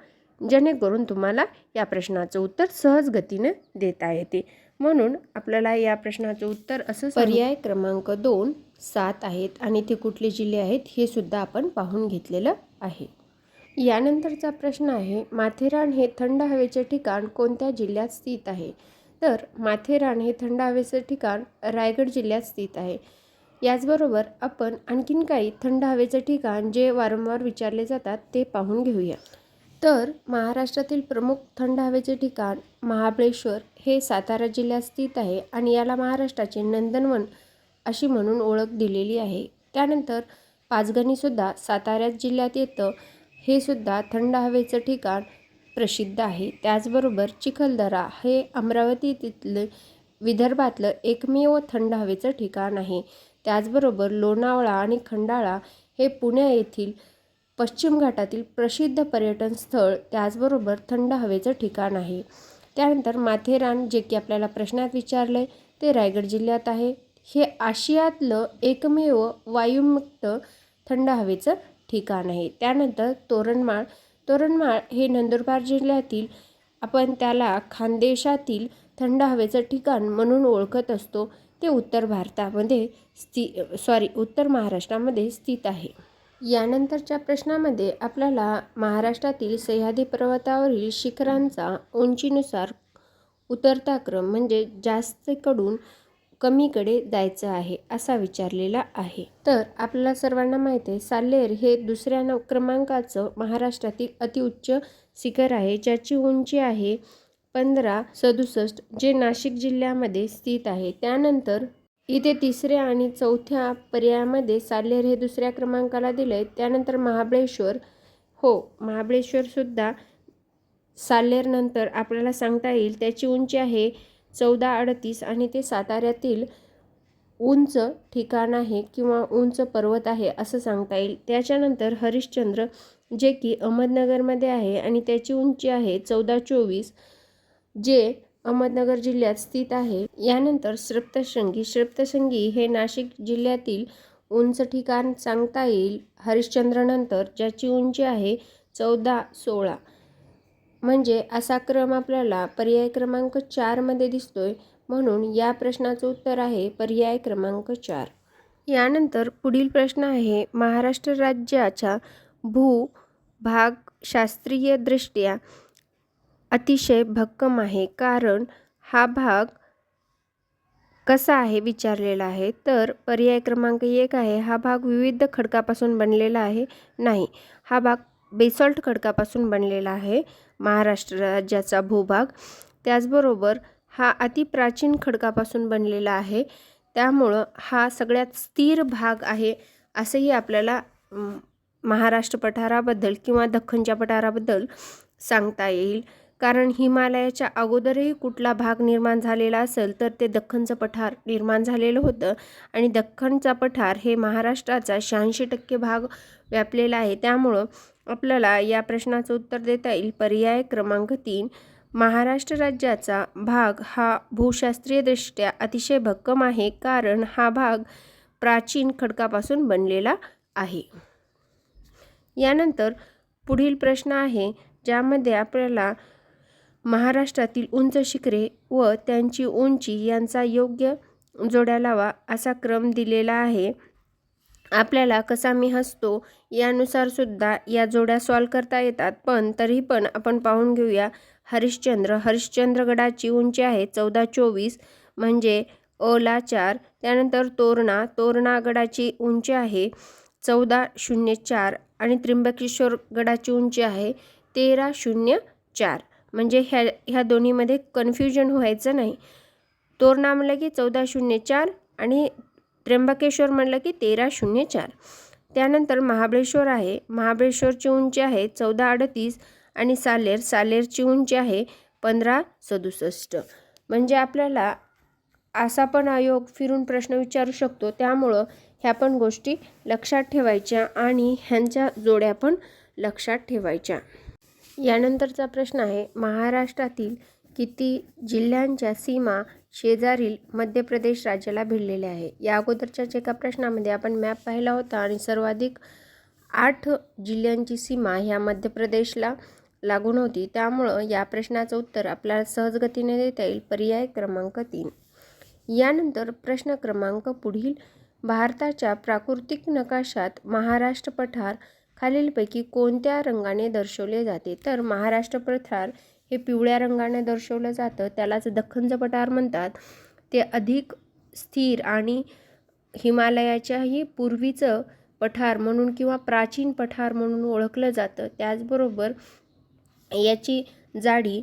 जेणेकरून तुम्हाला या प्रश्नाचं उत्तर सहज गतीने देता येते. म्हणून आपल्याला या प्रश्नाचं उत्तर असं पर्याय क्रमांक 2 7 आहेत आणि ते कुठले जिल्हे आहेत हे सुद्धा आपण पाहून घेतलेलं आहे. यानंतरचा प्रश्न आहे, माथेरान हे थंड हवेचे ठिकाण कोणत्या जिल्ह्यात स्थित आहे? तर माथेरान हे थंड हवेचे ठिकाण रायगड जिल्ह्यात स्थित आहे. याचबरोबर आपण आणखीन काही थंड हवेचे ठिकाण जे वारंवार विचारले जातात ते पाहून घेऊया. तर महाराष्ट्रातील प्रमुख थंड हवेचे ठिकाण महाबळेश्वर हे सातारा जिल्ह्यात स्थित आहे आणि याला महाराष्ट्राचे नंदनवन अशी म्हणून ओळख दिलेली आहे. त्यानंतर पाचगणीसुद्धा सातारा जिल्ह्यात येतं, हे सुद्धा थंड हवेचं ठिकाण प्रसिद्ध आहे. त्याचबरोबर चिखलदरा हे अमरावतीतले विदर्भातलं एकमेव थंड हवेचं ठिकाण आहे. त्याचबरोबर लोणावळा आणि खंडाळा हे पुणे येथील पश्चिम घाटातील प्रसिद्ध पर्यटन स्थळ, त्याचबरोबर थंड हवेचं ठिकाण आहे. त्यानंतर माथेरान, जे की आपल्याला प्रश्नात विचारले, ते रायगड जिल्ह्यात आहे. हे आशियातलं एकमेव वायुमुक्त थंड हवेचं ठिकाण आहे. त्यानंतर तोरणमाळ हे नंदुरबार जिल्ह्यातील, आपण त्याला खानदेशातील थंड हवेचं ठिकाण म्हणून ओळखत असतो. ते उत्तर महाराष्ट्रामध्ये स्थित आहे. यानंतरच्या प्रश्नामध्ये आपल्याला महाराष्ट्रातील सह्याद्री पर्वतावरील शिखरांचा उंचीनुसार उतरता क्रम म्हणजे जास्तकडून कमीकडे जायचं आहे असा विचारलेला आहे. तर आपल्याला सर्वांना माहिती आहे, साल्हेर हे 2ऱ्या क्रमांकाचं महाराष्ट्रातील अतिउच्च शिखर आहे, ज्याची उंची आहे 1567, जे नाशिक जिल्ह्यामध्ये स्थित आहे. त्यानंतर इथे 3ऱ्या आणि 4थ्या पर्यायामध्ये साल्हेर हे 2ऱ्या क्रमांकाला दिले. त्यानंतर महाबळेश्वरसुद्धा साल्हेर नंतर आपल्याला सांगता येईल, त्याची उंची आहे 1438 आणि ते साताऱ्यातील उंच ठिकाण आहे किंवा उंच पर्वत आहे असं सांगता येईल. त्याच्यानंतर हरिश्चंद्र, जे की अहमदनगरमध्ये आहे आणि त्याची उंची आहे 1424, जे अहमदनगर जिल्ह्यात स्थित आहे. यानंतर सप्तशृंगी हे नाशिक जिल्ह्यातील उंच ठिकाण सांगता येईल हरिश्चंद्रनंतर, ज्याची उंची आहे 1416. म्हणजे असा क्रम आपल्याला पर्याय क्रमांक 4 मध्ये दिसतोय. म्हणून या प्रश्नाचं उत्तर आहे पर्याय क्रमांक 4. यानंतर पुढील प्रश्न आहे, महाराष्ट्र राज्याचा भूभाग शास्त्रीयदृष्ट्या अतिशय भक्कम आहे, कारण हा भाग कसा आहे विचारलेला आहे. तर पर्याय क्रमांक 1 आहे, हा भाग विविध खडकापासून बनलेला आहे. नाही, हा भाग बेसॉल्ट खडकापासून बनलेला आहे महाराष्ट्र राज्याचा भूभाग. त्याचबरोबर हा अतिप्राचीन खडकापासून बनलेला आहे, त्यामुळं हा सगळ्यात स्थिर भाग आहे असंही आपल्याला महाराष्ट्र पठाराबद्दल किंवा दख्खनच्या पठाराबद्दल सांगता येईल. कारण हिमालयाच्या अगोदरही कुठला भाग निर्माण झालेला असेल तर ते दख्खनचं पठार निर्माण झालेलं होतं आणि दख्खनचा पठार हे महाराष्ट्राचा 86% भाग व्यापलेला आहे. त्यामुळं आपल्याला या प्रश्नाचं उत्तर देता येईल पर्याय क्रमांक 3. महाराष्ट्र राज्याचा भाग हा भूशास्त्रीयदृष्ट्या अतिशय भक्कम आहे, कारण हा भाग प्राचीन खडकापासून बनलेला आहे. यानंतर पुढील प्रश्न आहे, ज्यामध्ये आपल्याला महाराष्ट्रातील उंच शिखरे व त्यांची उंची यांचा योग्य जोड्या लावा असा क्रम दिलेला आहे. आपल्याला कसा मी हसतो यानुसार सुद्धा या जोड्या सॉल्व करता येतात, पण तरी पण आपण पाहून घेऊया. हरिश्चंद्रगडाची उंची आहे 1424 म्हणजे अला 4. त्यानंतर तोरणागडाची उंची आहे 1404 आणि त्र्यंबकेश्वर गडाची उंची आहे 1304. म्हणजे ह्या दोन्हीमध्ये कन्फ्युजन व्हायचं नाही. तोरणा म्हणलं की 1404 आणि त्र्यंबकेश्वर म्हणलं की 1304. त्यानंतर महाबळेश्वर आहे. महाबळेश्वरची उंची आहे 1438 आणि सालेरची उंची आहे 1567. म्हणजे आपल्याला असा पण आयोग फिरून प्रश्न विचारू शकतो. त्यामुळं ह्या पण गोष्टी लक्षात ठेवायच्या आणि ह्यांच्या जोड्या पण लक्षात ठेवायच्या. यानंतरचा प्रश्न आहे, महाराष्ट्रातील किती जिल्ह्यांच्या सीमा शेजारील मध्य प्रदेश राज्याला भिडलेल्या आहे. या अगोदरच्याच एका प्रश्नामध्ये आपण मॅप पाहिला होता आणि सर्वाधिक 8 जिल्ह्यांची सीमा ह्या मध्य प्रदेशला लागून होती. त्यामुळं या प्रश्नाचं उत्तर आपल्याला सहजगतीने देता येईल. पर्याय क्रमांक 3. यानंतर प्रश्न क्रमांक पुढील, भारताच्या प्राकृतिक नकाशात महाराष्ट्र पठार खालीलपैकी कोणत्या रंगाने दर्शवले जाते. तर महाराष्ट्र पठार हे पिवळ्या रंगाने दर्शवलं जातं. त्यालाच दख्खनचं पठार म्हणतात. ते अधिक स्थिर आणि हिमालयाच्याही पूर्वीचं पठार म्हणून किंवा प्राचीन पठार म्हणून ओळखलं जातं. त्याचबरोबर याची जाडी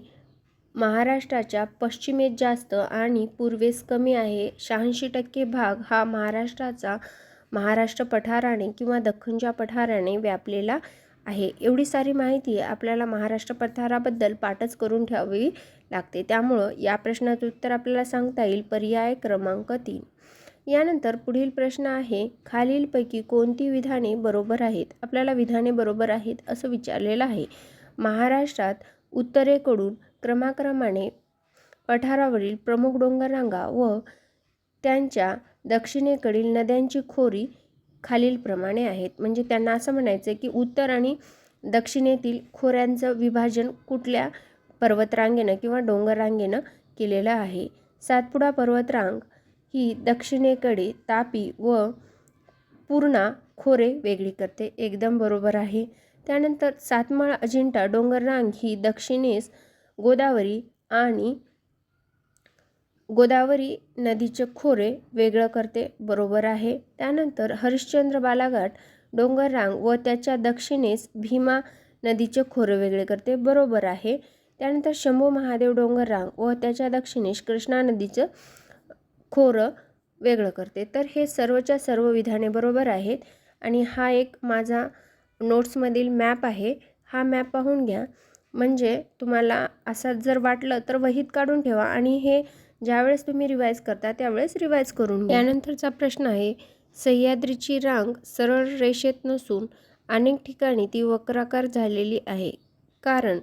महाराष्ट्राच्या पश्चिमेत जास्त आणि पूर्वेस कमी आहे. 86% भाग हा महाराष्ट्र पठाराने किंवा दख्खनच्या पठाराने व्यापलेला आहे. एवढी सारी माहिती आपल्याला महाराष्ट्र पठाराबद्दल पाठच करून ठेवावी लागते. त्यामुळं या प्रश्नाचं उत्तर आपल्याला सांगता येईल. पर्याय क्रमांक 3. यानंतर पुढील प्रश्न आहे, खालीलपैकी कोणती विधाने बरोबर आहेत. आपल्याला विधाने बरोबर आहेत असं विचारलेलं आहे. महाराष्ट्रात उत्तरेकडून क्रमाक्रमाने पठारावरील प्रमुख डोंगररांगा व त्यांच्या दक्षिणेकडील नद्यांची खोरी खालीलप्रमाणे आहेत. म्हणजे त्यांना असं म्हणायचं की उत्तर आणि दक्षिणेतील खोऱ्यांचं विभाजन कुठल्या पर्वतरांगेनं किंवा डोंगररांगेनं केलेलं आहे. सातपुडा पर्वतरांग ही दक्षिणेकडे तापी व पूर्णा खोरे वेगळी करते. एकदम बरोबर आहे. त्यानंतर सातमाळ अजिंठा डोंगररांग ही दक्षिणेस गोदावरी नदीचे खोरे वेगळं करते. बरोबर आहे. त्यानंतर हरिश्चंद्र बालाघाट डोंगररांग व त्याच्या दक्षिणेस भीमा नदीचे खोरे वेगळे करते. बरोबर आहे. त्यानंतर शंभू महादेव डोंगररांग व त्याच्या दक्षिणेस कृष्णा नदीचं खोरं वेगळं करते. तर हे सर्वच्या सर्व विधाने बरोबर आहेत. आणि हा एक माझा नोट्समधील मॅप आहे. हा मॅप पाहून घ्या. म्हणजे तुम्हाला असं जर वाटलं तर वहीत काढून ठेवा आणि हे ज्यावेळेस तुम्ही रिवाईज करता त्यावेळेस रिवाईज करून घ्या. यानंतरचा प्रश्न आहे, सह्याद्रीची रांग सरळ रेषेत नसून अनेक ठिकाणी ती वक्राकार झालेली आहे. कारण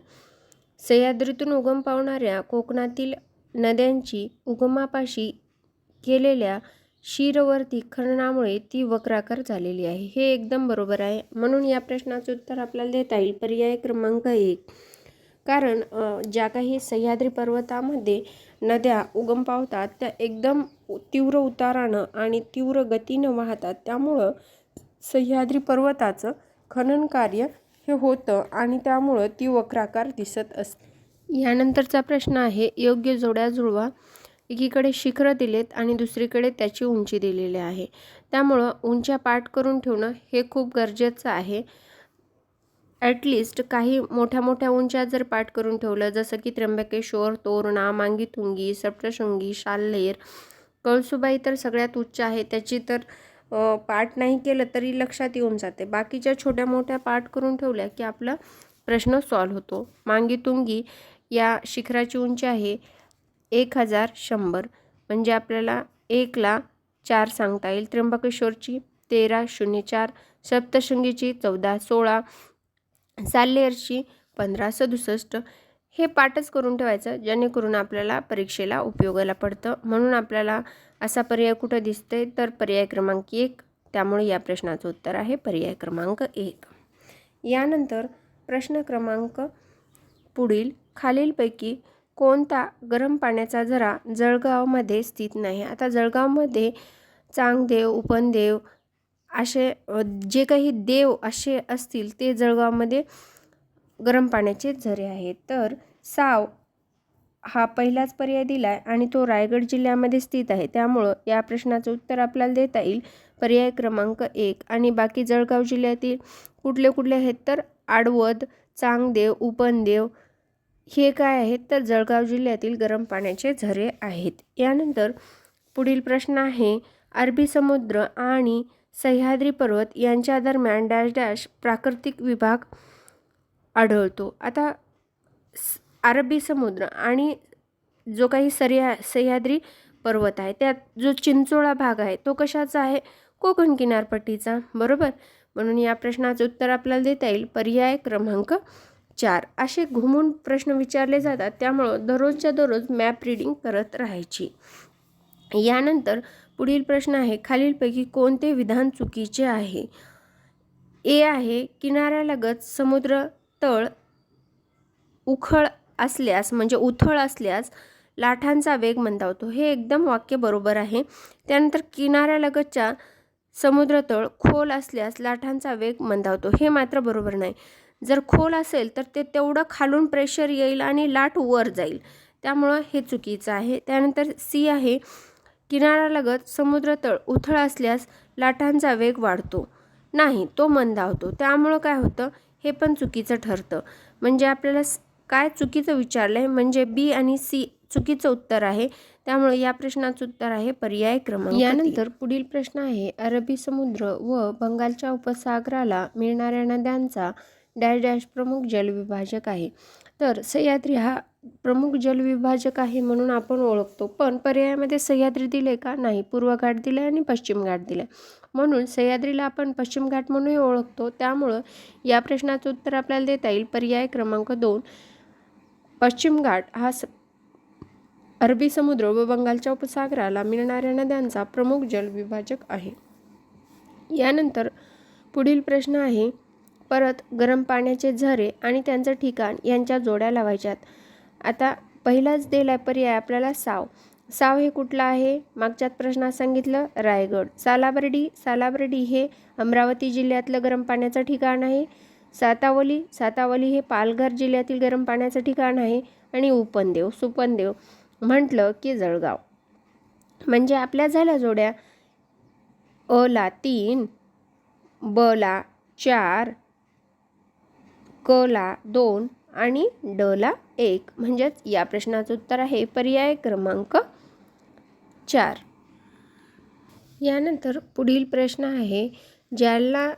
सह्याद्रीतून उगम पावणाऱ्या कोकणातील नद्यांची उगमापाशी केलेल्या शिरवर्ती खननामुळे ती वक्राकार झालेली आहे. हे एकदम बरोबर आहे. म्हणून या प्रश्नाचं उत्तर आपल्याला देता येईल. पर्याय क्रमांक 1. कारण ज्या काही सह्याद्री पर्वतामध्ये नद्या उगम पावतात त्या एकदम तीव्र उतारानं आणि तीव्र गतीनं वाहतात. त्यामुळं सह्याद्री पर्वताचं खनन कार्य हे होतं आणि त्यामुळं ती वक्राकार दिसत असते. यानंतरचा प्रश्न आहे, योग्य जोड्या जुळवा. एकीकडे शिखरं दिलेत आणि दुसरीकडे त्याची उंची दिलेली आहे. त्यामुळं उंच्या पाठ करून ठेवणं हे खूप गरजेचं आहे. ॲटलिस्ट काही मोठ्या उंच्या जर पाठ करून ठेवलं, जसं की त्र्यंबकेश्वर, तोरणा, मांगीतुंगी, सप्तशृंगी, साल्हेर, कळसुबाई तर सगळ्यात उच्च आहे. त्याची तर पाठ नाही केलं तरी लक्षात येऊन जाते. बाकीच्या छोट्या मोठ्या पाठ करून ठेवल्या की आपला प्रश्न सॉल्व होतो. मांगीतुंगी या शिखराची उंची आहे 1100. म्हणजे आपल्याला 1ला 4 सांगता येईल. त्र्यंबकेश्वरची 1304, सप्तशृंगीची 1416, साल्हेरची 1567. हे पाठच करून ठेवायचं जेणेकरून आपल्याला परीक्षेला उपयोगाला पडतं. म्हणून आपल्याला असा पर्याय कुठं दिसते तर पर्याय क्रमांक 1. त्यामुळे या प्रश्नाचं उत्तर आहे पर्याय क्रमांक 1. यानंतर प्रश्न क्रमांक पुढील, खालीलपैकी कोणता गरम पाण्याचा झरा जळगावमध्ये स्थित नाही? आता जळगावमध्ये चांगदेव, उपनदेव असे जे काही देव असे असतील ते जळगावमध्ये गरम पाण्याचे झरे आहेत. तर साव हा पहिलाच पर्याय दिलाय आणि तो रायगड जिल्ह्यामध्ये स्थित आहे. त्यामुळं या प्रश्नाचं उत्तर आपल्याला देता येईल पर्याय क्रमांक 1. आणि बाकी जळगाव जिल्ह्यातील कुठले कुठले आहेत तर आडवद, चांगदेव, उपनदेव हे काय आहेत तर जळगाव जिल्ह्यातील गरम पाण्याचे झरे आहेत. यानंतर पुढील प्रश्न आहे अरबी समुद्र आणि सह्याद्री पर्वत यांच्या दरम्यान डॅश डॅश प्राकृतिक विभाग आढळतो. आता अरबी समुद्र आणि जो काही सह्याद्री पर्वत आहे त्यात जो चिंचोळा भाग आहे तो कशाचा आहे? कोकण किनारपट्टीचा, बरोबर. म्हणून या प्रश्नाचं उत्तर आपल्याला देता येईल पर्याय क्रमांक 4. असे घुमून प्रश्न विचारले जातात, त्यामुळं दररोजच्या दररोज मॅप रीडिंग करत राहायची. यानंतर पुढील प्रश्न आहे खालीलपैकी कोणते विधान चुकीचे आहे? ए आहे किनाऱ्यालगत समुद्र तळ उथळ असल्यास लाटांचा वेग मंदावतो. हे एकदम वाक्य बरोबर आहे. त्यानंतर किनाऱ्यालगतच्या समुद्रतळ खोल असल्यास लाटांचा वेग मंदावतो. हे मात्र बरोबर नाही. जर खोल असेल तर ते तेवढं खालून प्रेशर येईल आणि लाट वर जाईल, त्यामुळं हे चुकीचं आहे. त्यानंतर सी आहे किनाऱ्यालगत समुद्रतळ उथळ असल्यास लाटांचा वेग वाढतो नाही, तो मंदावतो. त्यामुळं काय होतं? हे पण चुकीचं ठरतं. म्हणजे आपल्याला काय चुकीचं विचारलं आहे, म्हणजे बी आणि सी चुकीचं उत्तर आहे. त्यामुळे या प्रश्नाचं उत्तर आहे पर्याय क्रमांक. यानंतर पुढील प्रश्न आहे अरबी समुद्र व बंगालच्या उपसागराला मिळणाऱ्या नद्यांचा डॅश डॅश प्रमुख जलविभाजक आहे. तर सह्याद्री हा प्रमुख जलविभाजक आहे म्हणून आपण ओळखतो, पण पर्यायामध्ये सह्याद्री दिले का? नाही, पूर्व घाट दिले आणि पश्चिम घाट दिले, म्हणून सह्याद्रीला आपण पश्चिम घाट म्हणूनही ओळखतो. त्यामुळं या प्रश्नाचं उत्तर आपल्याला देता येईल पर्याय क्रमांक 2. पश्चिम घाट हा अरबी समुद्र व बंगालच्या उपसागराला मिळणाऱ्या नद्यांचा प्रमुख जलविभाजक आहे. यानंतर पुढील प्रश्न आहे परत गरम पाण्याचे झरे आणि त्यांचं ठिकाण यांच्या जोड्या लावायच्यात. आता पहिलाच दिला पर्याय आपल्याला साव हे कुठलं आहे? मागच्याच प्रश्नात सांगितलं रायगड. सालाबर्डी हे अमरावती जिल्ह्यातलं गरम पाण्याचं ठिकाण आहे. सातावली हे पालघर जिल्ह्यातील गरम पाण्याचं ठिकाण आहे. आणि सुपनदेव म्हटलं की जळगाव. म्हणजे आपल्या झाल्या जोड्या अ ला 3, ब ला 4, क ला 2 आणि ड ला 1. म्हणजेच या प्रश्नाचं उत्तर आहे पर्याय क्रमांक 4. यानंतर पुढील प्रश्न आहे जालना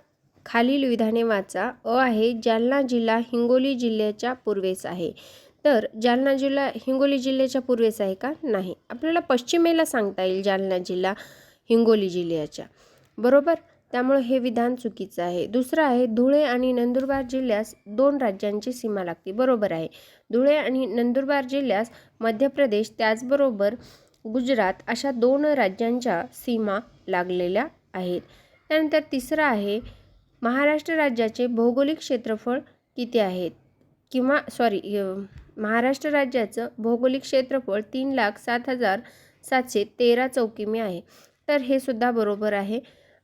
खालील विधाने वाचा. अ आहे जालना जिल्हा हिंगोली जिल्ह्याच्या पूर्वेस आहे. तर जालना जिल्हा हिंगोली जिल्ह्याच्या पूर्वेस आहे का? नाही. आपल्याला पश्चिमेला सांगता येईल जालना जिल्हा हिंगोली जिल्ह्याच्या, बरोबर. त्यामुळे हे विधान चुकीचं आहे. दुसरं आहे धुळे आणि नंदुरबार जिल्ह्यास 2 राज्यांची सीमा लागते. बरोबर आहे. धुळे आणि नंदुरबार जिल्ह्यास मध्य प्रदेश त्याचबरोबर गुजरात अशा 2 राज्यांच्या सीमा लागलेल्या आहेत. त्यानंतर तिसरं आहे महाराष्ट्र राज्याचे भौगोलिक क्षेत्रफळ किती आहेत? महाराष्ट्र राज्याचं भौगोलिक क्षेत्रफळ 3,07,713 चौकिमी आहे. तर हे सुद्धा बरोबर आहे.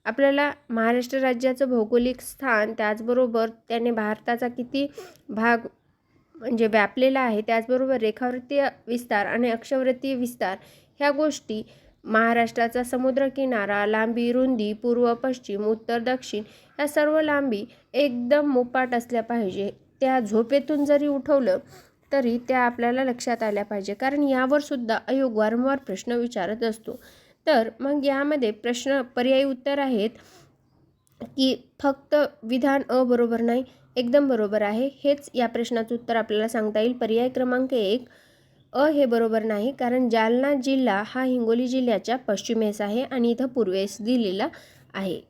आपल्याला महाराष्ट्र राज्याचं भौगोलिक स्थान त्याचबरोबर त्याने भारताचा किती भाग म्हणजे व्यापलेला आहे, त्याचबरोबर रेखावृत्तीय विस्तार आणि अक्षवृत्तीय विस्तार ह्या गोष्टी, महाराष्ट्राचा समुद्रकिनारा, लांबी, रुंदी, पूर्व पश्चिम, उत्तर दक्षिण या सर्व लांबी एकदम मोपाट असल्या पाहिजे. त्या झोपेतून जरी उठवलं तरी त्या आपल्याला लक्षात आल्या पाहिजे, कारण यावर सुद्धा आयोग वारंवार प्रश्न विचारत असतो. तर मग यामध्ये पर्यायी उत्तर आहेत की फक्त विधान अ बरोबर नाही, एकदम बरोबर आहे. हेच या प्रश्नाचं उत्तर आपल्याला सांगता येईल पर्याय क्रमांक 1. अ हे बरोबर नाही, कारण जालना जिल्हा हा हिंगोली जिल्ह्याच्या पश्चिमेस आहे आणि इथं पूर्वेस दिलेला आहे.